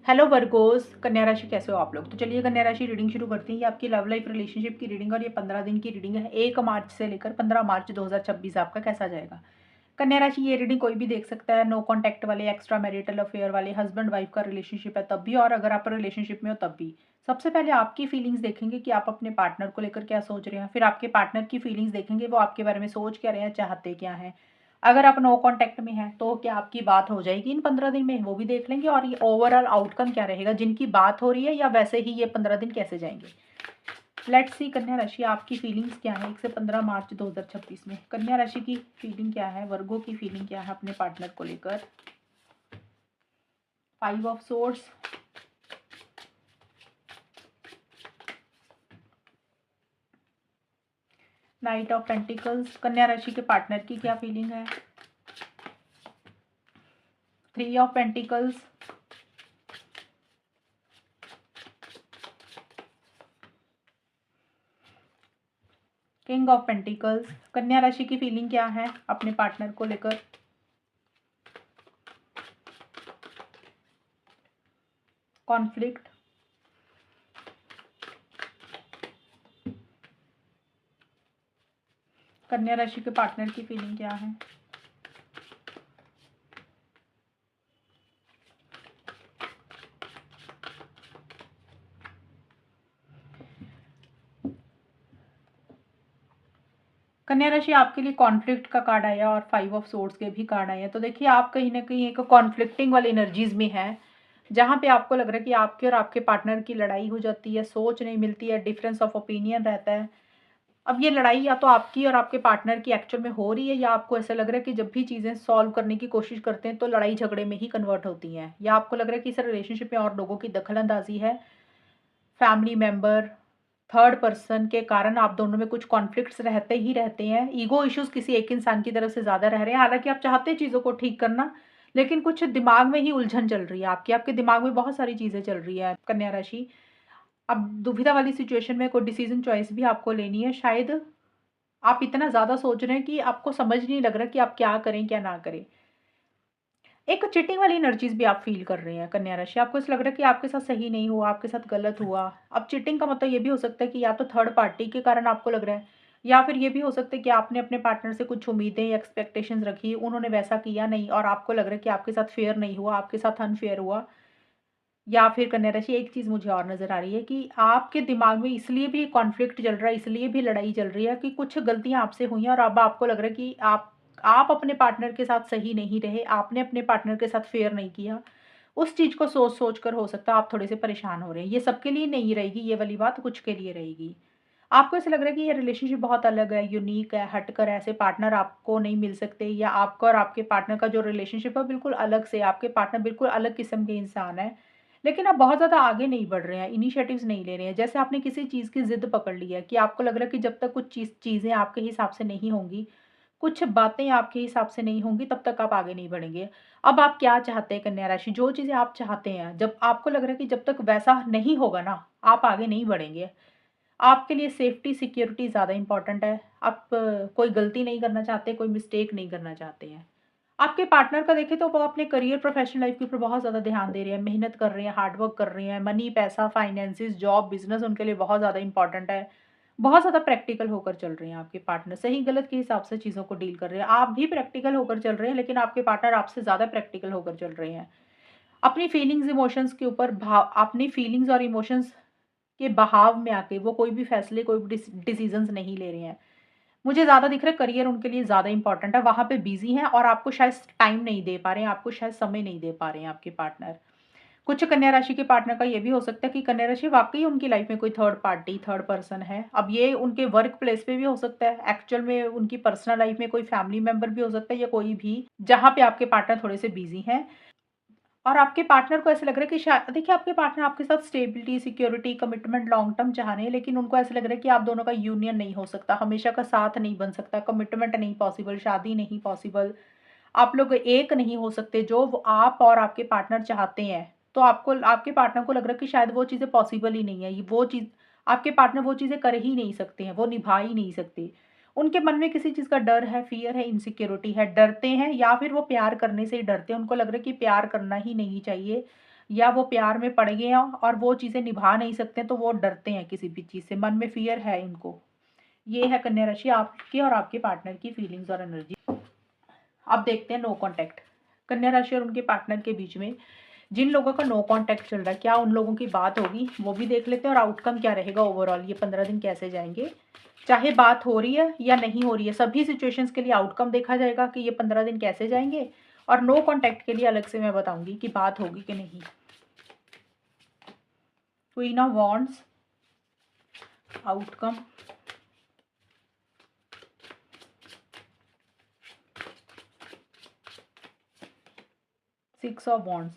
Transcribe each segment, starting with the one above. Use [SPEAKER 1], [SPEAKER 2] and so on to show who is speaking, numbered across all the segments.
[SPEAKER 1] Hello Virgo's, कन्या राशि कैसे हो आप लोग। तो चलिए कन्या राशि रीडिंग शुरू करते हैं। ये आपकी लव लाइफ रिलेशनशिप की रीडिंग और ये 15 दिन की रीडिंग है। 1 मार्च से लेकर 15 मार्च 2026 आपका कैसा जाएगा। कन्या राशि ये रीडिंग कोई भी देख सकता है। नो कॉन्टैक्ट वाले, एक्स्ट्रा मैरिटल अफेयर वाले, हस्बैंड वाइफ का रिलेशनशिप है तब भी, और अगर आप रिलेशनशिप में हो तब भी। सबसे पहले आपकी फीलिंग्स देखेंगे कि आप अपने पार्टनर को लेकर क्या सोच रहे हैं। फिर आपके पार्टनर की फीलिंग्स देखेंगे, वो आपके बारे में सोच क्या रहे हैं, चाहते क्या हैं। अगर आप नो कॉन्टैक्ट में हैं तो क्या आपकी बात हो जाएगी इन 15 दिन में, वो भी देख लेंगे। और ये ओवरऑल आउटकम क्या रहेगा, जिनकी बात हो रही है या वैसे ही ये 15 दिन कैसे जाएंगे। लेट्स सी कन्या राशि आपकी फीलिंग्स क्या है 1 से 15 मार्च 2026 में। कन्या राशि की फीलिंग क्या है, वर्गो की फीलिंग क्या है अपने पार्टनर को लेकर। 5 of swords, night of pentacles. कन्या राशि के पार्टनर की क्या फीलिंग है। 3 of pentacles, king of pentacles. कन्या राशि की फीलिंग क्या है अपने पार्टनर को लेकर। कॉन्फ्लिक्ट, कन्या राशि के पार्टनर की फीलिंग क्या है। कन्या राशि आपके लिए कॉन्फ्लिक्ट का कार्ड आया और 5 ऑफ सोर्ड्स के भी कार्ड आए हैं। तो देखिए आप कहीं ना कहीं एक कॉन्फ्लिक्टिंग वाली एनर्जीज में हैं, जहाँ पे आपको लग रहा है कि आपके और आपके पार्टनर की लड़ाई हो जाती है, सोच नहीं मिलती है, डिफरेंस ऑफ ओपिनियन रहता है। अब ये लड़ाई या तो आपकी और आपके पार्टनर की एक्चुअल में हो रही है, या आपको ऐसा लग रहा है कि जब भी चीज़ें सॉल्व करने की कोशिश करते हैं तो लड़ाई झगड़े में ही कन्वर्ट होती हैं, या आपको लग रहा है कि इस रिलेशनशिप में और लोगों की दखल अंदाजी है, फैमिली मेंबर, थर्ड पर्सन के कारण आप दोनों में कुछ कॉन्फ्लिक्ट्स रहते ही रहते हैं। ईगो इश्यूज किसी एक इंसान की तरफ से ज़्यादा रह रहे हैं। हालांकि आप चाहते हैं चीज़ों को ठीक करना, लेकिन कुछ दिमाग में ही उलझन चल रही है आपकी, आपके दिमाग में बहुत सारी चीज़ें चल रही है कन्या राशि। अब दुविधा वाली सिचुएशन में कोई डिसीजन चॉइस भी आपको लेनी है। शायद आप इतना ज़्यादा सोच रहे हैं कि आपको समझ नहीं लग रहा कि आप क्या करें क्या ना करें। एक चीटिंग वाली एनर्जीज भी आप फील कर रहे हैं कन्या राशि। आपको ऐसा लग रहा है कि आपके साथ सही नहीं हुआ, आपके साथ गलत हुआ। अब चीटिंग का मतलब ये भी हो सकता है कि या तो थर्ड पार्टी के कारण आपको लग रहा है, या फिर ये भी हो सकता है कि आपने अपने पार्टनर से कुछ उम्मीदें या एक्सपेक्टेशंस रखी, उन्होंने वैसा किया नहीं और आपको लग रहा है कि आपके साथ फेयर नहीं हुआ, आपके साथ अनफेयर हुआ। या फिर कन्या राशि एक चीज़ मुझे और नज़र आ रही है कि आपके दिमाग में इसलिए भी कॉन्फ्लिक्ट चल रहा है, इसलिए भी लड़ाई चल रही है कि कुछ गलतियाँ आपसे हुई हैं और अब आपको लग रहा है कि आप अपने पार्टनर के साथ सही नहीं रहे, आपने अपने पार्टनर के साथ फेयर नहीं किया। उस चीज़ को सोच-सोच कर हो सकता है आप थोड़े-से परेशान हो रहे हैं। ये सबके लिए नहीं रहेगी ये वाली बात, कुछ के लिए रहेगी। आपको ऐसा लग रहा है कि ये रिलेशनशिप बहुत अलग है, यूनिक है, हटकर ऐसे पार्टनर आपको नहीं मिल सकते, या आपका और आपके पार्टनर का जो रिलेशनशिप है बिल्कुल अलग से, आपके पार्टनर बिल्कुल अलग किस्म के इंसान हैं। लेकिन आप बहुत ज़्यादा आगे नहीं बढ़ रहे हैं, इनिशिएटिव्स नहीं ले रहे हैं। जैसे आपने किसी चीज़ की ज़िद पकड़ ली है कि आपको लग रहा है कि जब तक कुछ चीज़ें आपके हिसाब से नहीं होंगी, कुछ बातें आपके हिसाब से नहीं होंगी, तब तक आप आगे नहीं बढ़ेंगे। अब आप क्या चाहते हैं कन्या राशि? जो चीज़ें आप चाहते हैं, जब आपको लग रहा है कि जब तक वैसा नहीं होगा ना, आप आगे नहीं बढ़ेंगे। आपके लिए सेफ्टी, सिक्योरिटी ज़्यादा इम्पोर्टेंट है। आप कोई गलती नहीं करना चाहते, कोई मिस्टेक नहीं करना चाहते हैं। आपके पार्टनर का देखें तो वो अपने करियर, प्रोफेशनल लाइफ के ऊपर बहुत ज़्यादा ध्यान दे रहे हैं, मेहनत कर रहे हैं, हार्ड वर्क कर रहे हैं। मनी, पैसा, फाइनेंसेस, जॉब, बिज़नेस उनके लिए बहुत ज़्यादा इम्पोर्टेंट है। बहुत ज़्यादा प्रैक्टिकल होकर चल रहे हैं आपके पार्टनर, सही-गलत के हिसाब से चीज़ों को डील कर रहे हैं। आप भी प्रैक्टिकल होकर चल रहे हैं, लेकिन आपके पार्टनर आपसे ज़्यादा प्रैक्टिकल होकर चल रहे हैं। अपनी फीलिंग्स, इमोशंस के ऊपर अपनी फीलिंग्स और इमोशंस के बहाव में आके वो कोई भी फैसले, कोई भी डिसीजंस नहीं ले रहे हैं। मुझे ज़्यादा दिख रहा है करियर उनके लिए ज़्यादा इम्पोर्टेंट है, वहाँ पे बिज़ी हैं और आपको शायद टाइम नहीं दे पा रहे हैं, आपको शायद समय नहीं दे पा रहे हैं आपके पार्टनर। कुछ कन्या राशि के पार्टनर का ये भी हो सकता है कि कन्या राशि वाक़ई उनकी लाइफ़ में कोई थर्ड पार्टी, थर्ड पर्सन है। अब ये उनके वर्क प्लेस पे भी हो सकता है, एक्चुअल में उनकी पर्सनल लाइफ़ में कोई फैमिली मेंबर भी हो सकता है, या कोई भी, जहाँ पे आपके पार्टनर थोड़े से बिज़ी हैं। और आपके पार्टनर को ऐसा लग रहा है कि देखिए आपके पार्टनर आपके साथ stability, security, commitment long term चाह रहे हैं, लेकिन उनको ऐसा लग रहा है कि आप दोनों का यूनियन नहीं हो सकता, हमेशा का साथ नहीं बन सकता, कमिटमेंट नहीं पॉसिबल, शादी नहीं पॉसिबल, आप लोग एक नहीं हो सकते जो आप और आपके पार्टनर चाहते हैं। तो आपको, आपके पार्टनर को लग रहा है कि शायद वो चीज़ें पॉसिबल ही नहीं है, वो चीज़ आपके पार्टनर वो चीज़ें कर ही नहीं सकते हैं, वो निभा ही नहीं सकते। उनके मन में किसी चीज़ का डर है, फ़ियर है, इनसिक्योरिटी है, डरते हैं, या फिर वो प्यार करने से ही डरते हैं। उनको लग रहा है कि प्यार करना ही नहीं चाहिए, या वो प्यार में पड़ गए हैं और वो चीज़ें निभा नहीं सकते, तो वो डरते हैं किसी भी चीज़ से, मन में फ़ियर है इनको। ये है कन्या राशि आपकी और आपके पार्टनर की फीलिंग्स और एनर्जी। अब देखते हैं नो कॉन्टैक्ट। कन्या राशि और उनके पार्टनर के बीच में जिन लोगों का नो कॉन्टैक्ट चल रहा है, क्या उन लोगों की बात होगी, वो भी देख लेते हैं, और आउटकम क्या रहेगा ओवरऑल, ये 15 दिन कैसे जाएँगे। चाहे बात हो रही है या नहीं हो रही है, सभी सिचुएशंस के लिए आउटकम देखा जाएगा कि ये 15 दिन कैसे जाएँगे, और नो कॉन्टैक्ट के लिए अलग से मैं बताऊँगी कि बात होगी कि नहीं। Queen of wands, outcome, 6 of wands.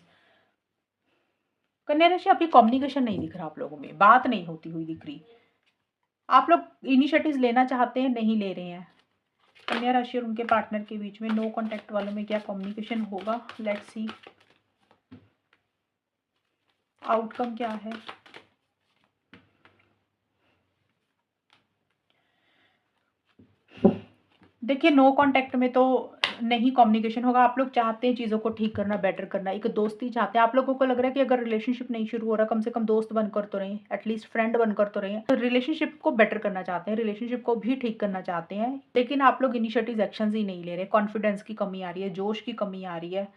[SPEAKER 1] कन्या राशि, अभी कम्युनिकेशन नहीं दिख रहा आप लोगों में, बात नहीं होती हुई दिख रही। आप लोग इनिशिएटिव्स लेना चाहते हैं, नहीं ले रहे हैं। कन्या राशि और उनके पार्टनर के बीच में नो कॉन्टैक्ट वालों में क्या कम्युनिकेशन होगा, लेट्स सी आउटकम क्या है। देखिए, नो कॉन्टैक्ट में तो नहीं कम्युनिकेशन होगा। आप लोग चाहते हैं चीज़ों को ठीक करना, बेटर करना, एक दोस्ती चाहते हैं। आप लोगों को लग रहा है कि अगर रिलेशनशिप नहीं शुरू हो रहा, कम से कम दोस्त बनकर तो रहें, एटलीस्ट फ्रेंड बनकर तो रहें। तो रिलेशनशिप को बेटर करना चाहते हैं, रिलेशनशिप को भी ठीक करना चाहते हैं, लेकिन आप लोग इनिशिएटिव एक्शंस ही नहीं ले रहे। कॉन्फिडेंस की कमी आ रही है, जोश की कमी आ रही है,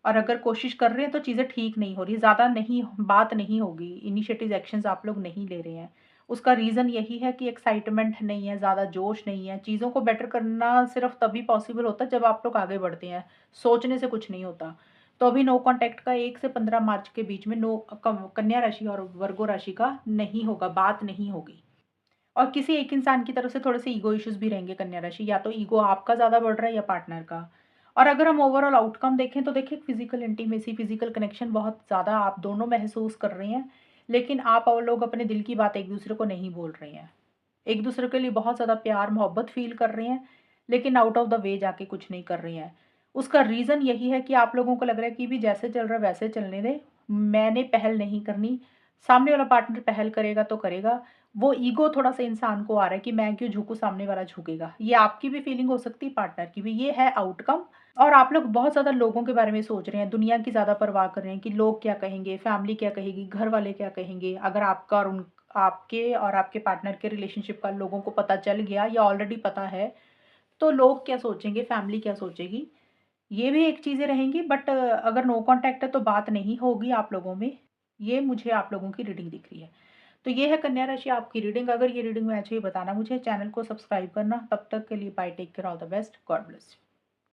[SPEAKER 1] और अगर कोशिश कर रहे हैं तो चीज़ें ठीक नहीं हो रही, ज़्यादा नहीं बात नहीं होगी, इनिशिएटिव एक्शंस आप लोग नहीं ले रहे हैं। उसका रीज़न यही है कि एक्साइटमेंट नहीं है, ज़्यादा जोश नहीं है। चीज़ों को बेटर करना सिर्फ़ तभी पॉसिबल होता है जब आप लोग आगे बढ़ते हैं, सोचने से कुछ नहीं होता। तो अभी नो कॉन्टैक्ट का 1 से 15 मार्च के बीच में नो कन्या राशि और वर्गो राशि का नहीं होगा, बात नहीं होगी। और किसी एक इंसान की तरफ से थोड़े से ईगो इश्यूज़ भी रहेंगे कन्या राशि, या तो ईगो आपका ज़्यादा बढ़ रहा है या पार्टनर का। और अगर हम ओवरऑल आउटकम देखें तो देखिए, फिज़िकल इंटीमेसी, फिज़िकल कनेक्शन बहुत ज़्यादा आप दोनों महसूस कर रहे हैं, लेकिन आप और लोग अपने दिल की बात एक-दूसरे को नहीं बोल रहे हैं। एक-दूसरे के लिए बहुत ज़्यादा प्यार, मोहब्बत फ़ील कर रहे हैं, लेकिन आउट ऑफ द वे जाके कुछ नहीं कर रहे हैं। उसका रीज़न यही है कि आप लोगों को लग रहा है कि भी जैसे चल रहा है वैसे चलने दें, मैंने पहल नहीं करनी, सामने वाला पार्टनर पहल करेगा तो करेगा। वो ईगो थोड़ा-सा इंसान को आ रहा है कि मैं क्यों झुकूँ, सामने वाला झुकेगा। ये आपकी भी फीलिंग हो सकती है, पार्टनर की भी। ये है आउटकम। और आप लोग बहुत ज़्यादा लोगों के बारे में सोच रहे हैं, दुनिया की ज़्यादा परवाह कर रहे हैं कि लोग क्या कहेंगे, फैमिली क्या कहेगी, घर वाले क्या कहेंगे। अगर आपके और आपके पार्टनर के रिलेशनशिप का लोगों को पता चल गया या ऑलरेडी पता है, तो लोग क्या सोचेंगे, फैमिली क्या सोचेगी, ये भी एक चीज़ें रहेंगी। बट अगर नो कॉन्टैक्ट है तो बात नहीं होगी आप लोगों में। ये मुझे आप लोगों की रीडिंग दिख रही है। तो ये है कन्या राशि आपकी रीडिंग। अगर ये रीडिंग में अच्छी बताना मुझे, चैनल को सब्सक्राइब करना। तब तक के लिए bye, take care, all the best, God bless.